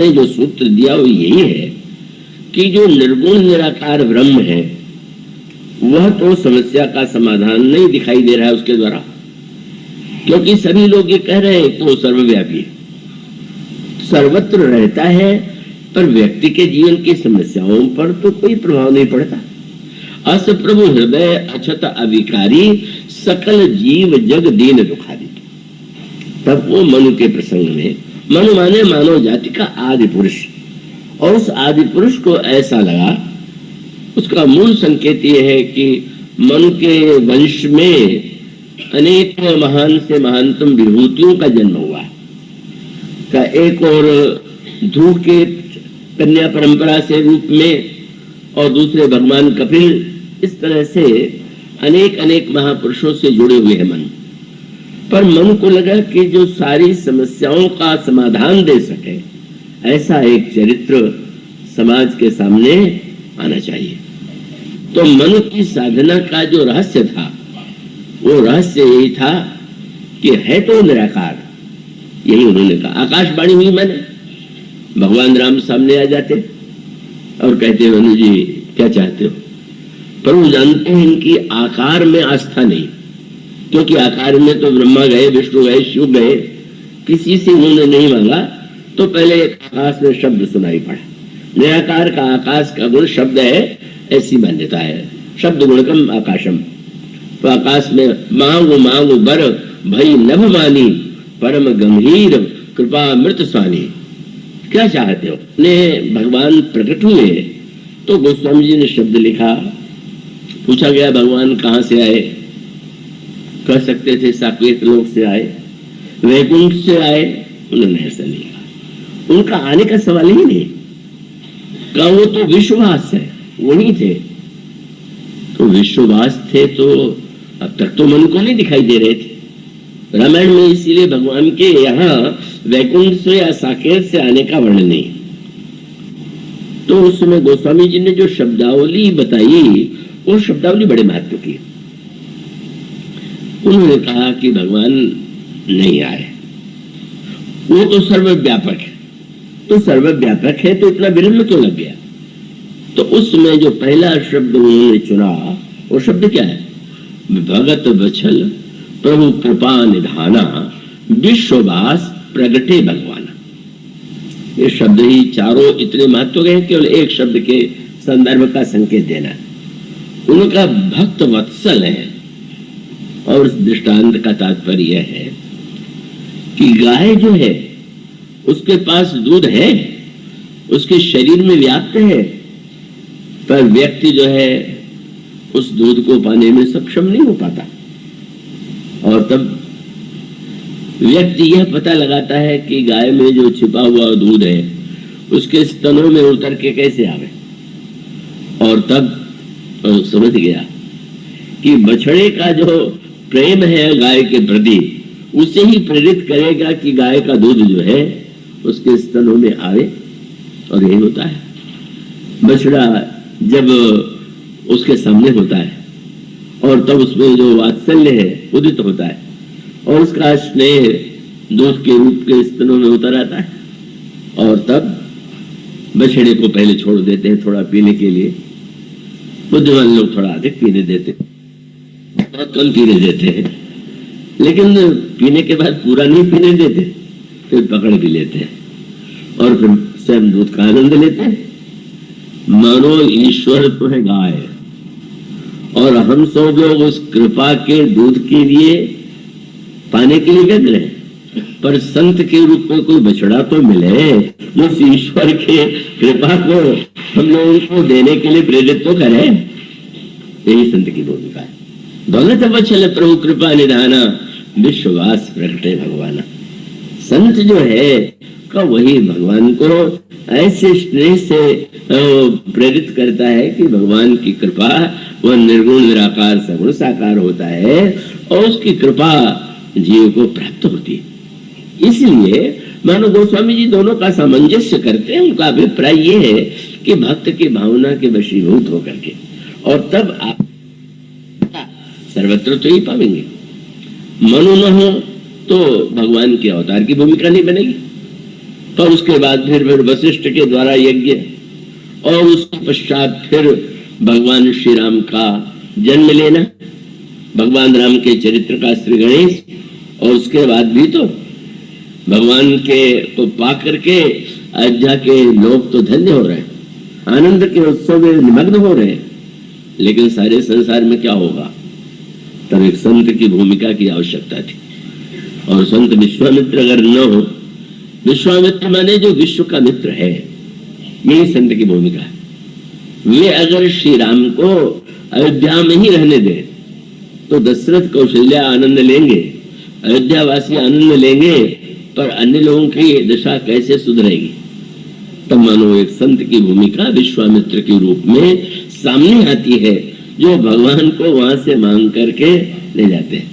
ने जो सूत्र दिया वो यही है कि जो निर्गुण निराकार ब्रह्म है वह तो समस्या का समाधान नहीं दिखाई दे रहा है उसके द्वारा, क्योंकि सभी लोग ये कह रहे हैं तो सर्वव्यापी है, सर्वत्र रहता है, पर व्यक्ति के जीवन की समस्याओं पर तो कोई प्रभाव नहीं पड़ता। अस प्रभु हृदय अछत अविकारी सकल जीव जग दीन दुखारी। तब वो मनु के प्रसंग में, मनु माने मानव जाति का आदि पुरुष, और उस आदि पुरुष को ऐसा लगा, उसका मूल संकेत ये है कि मनु के वंश में अनेक महान से महानतम विभूतियों का जन्म हुआ का, एक और ध्रुव के कन्या परंपरा से रूप में, और दूसरे भगवान कपिल, इस तरह से अनेक अनेक महापुरुषों से जुड़े हुए हैं मन। पर मन को लगा कि जो सारी समस्याओं का समाधान दे सके ऐसा एक चरित्र समाज के सामने आना चाहिए। तो मन की साधना का जो रहस्य था वो रहस्य यही था कि है तो निराकार, यही उन्होंने कहा। आकाशवाणी हुई मैंने, भगवान राम सामने आ जाते और कहते मनु जी क्या चाहते हो, पर वो जानते हैं इनकी आकार में आस्था नहीं, क्योंकि आकार में तो ब्रह्मा गए, विष्णु गए, शिव गए, किसी से उन्होंने नहीं मांगा। तो पहले आकाश में शब्द सुनाई पड़ा, निराकार का आकाश का गुण शब्द है, ऐसी मान्यता है, शब्द गुणकम आकाशम। तो आकाश में मांगो मांगो बर भई नभ मानी परम गंभीर कृपा मृत स्वानी। क्या चाहते हो? ने भगवान प्रकट हुए तो गोस्वामी जी ने शब्द लिखा, पूछा गया भगवान कहाँ से आए, कह सकते थे साकेत लोक से आए, वैकुंठ से आए, उन्होंने ऐसा नहीं कहा, उनका आने का सवाल ही नहीं, कहा वो तो विश्ववास है, वही थे। तो विश्ववास थे तो अब तक तो मन को नहीं दिखाई दे रहे थे। रामायण में इसीलिए भगवान के यहाँ वैकुंठ से या साकेत से आने का वर्णन नहीं। तो उस समय गोस्वामी जी ने जो शब्दावली बताई वो शब्दावली बड़े महत्व की। उन्होंने कहा कि भगवान नहीं आए, वो तो सर्वव्यापक है, तो सर्वव्यापक है तो इतना विलंब क्यों लग गया? तो उस समय जो पहला शब्द उन्होंने चुना वो शब्द क्या है? भगत वत्सल प्रभु कृपा निधाना विश्ववास प्रगटे भगवाना। ये शब्द ही चारों इतने महत्व के, केवल एक शब्द के संदर्भ का संकेत देना। उनका भक्त वत्सल है, और उस दृष्टांत का तात्पर्य है कि गाय जो है उसके पास दूध है, उसके शरीर में व्याप्त है, पर व्यक्ति जो है उस दूध को पाने में सक्षम नहीं हो पाता। और तब व्यक्ति यह पता लगाता है कि गाय में जो छिपा हुआ दूध है उसके स्तनों में उतर के कैसे आवे, और तब समझ गया कि बछड़े का जो प्रेम है गाय के प्रति उसे ही प्रेरित करेगा कि गाय का दूध जो है उसके स्तनों में आवे। और यही होता है, बछड़ा जब उसके सामने होता है और तब उसमें जो वात्सल्य है उदित होता है, और उसका स्नेह दूध के रूप के स्तनों में उतर आता है, और तब बछड़े को पहले छोड़ देते हैं थोड़ा पीने के लिए। बुद्धिमान लोग थोड़ा अधिक पीने देते, बहुत कम पीने देते हैं, लेकिन पीने के बाद पूरा नहीं पीने देते, फिर पकड़ भी लेते हैं और फिर स्वयं दूध का आनंद लेते हैं। मानो ईश्वर तो है गाय, और हम सब लोग उस कृपा के दूध के लिए पाने के लिए व्यग्र हैं, पर संत के रूप में कोई बछड़ा तो मिले जो उस ईश्वर के कृपा को हम लोगों को देने के लिए प्रेरित तो करे। यही संत की भूमिका है। दौलत वत्सल प्रभु कृपा निधाना विश्ववास प्रगटे भगवाना। संत जो है का वही भगवान को ऐसे स्नेह से प्रेरित करता है कि भगवान की कृपा वह निर्गुण निराकार सगुण साकार होता है, और उसकी कृपा जीव को प्राप्त होती है। इसलिए मानो गोस्वामी जी दोनों का सामंजस्य करते हैं। उनका अभिप्राय ये है कि भक्त की भावना के वशीभूत होकर के, और तब आप सर्वत्र तो ही पाएंगे। मनु न हो तो भगवान के अवतार की भूमिका नहीं बनेगी, और उसके बाद फिर वशिष्ठ के द्वारा यज्ञ, और उसके पश्चात फिर भगवान श्री राम का जन्म लेना, भगवान राम के चरित्र का श्री गणेश, और उसके बाद भी तो भगवान के को पा करके अयोध्या के लोग तो धन्य हो रहे हैं, आनंद के उत्सव में निमग्न हो रहे हैं। लेकिन सारे संसार में क्या होगा? तब एक संत की भूमिका की आवश्यकता थी, और संत विश्वामित्र अगर न हो, विश्वामित्र माने जो विश्व का मित्र है, यही संत की भूमिका है। वे अगर श्री राम को अयोध्या में ही रहने दें तो दशरथ कौशल्या आनंद लेंगे, अयोध्या वासी आनंद लेंगे, पर अन्य लोगों की दशा कैसे सुधरेगी? तब मानो एक संत की भूमिका विश्वामित्र के रूप में सामने आती है, जो भगवान को वहां से मांग करके ले जाते हैं।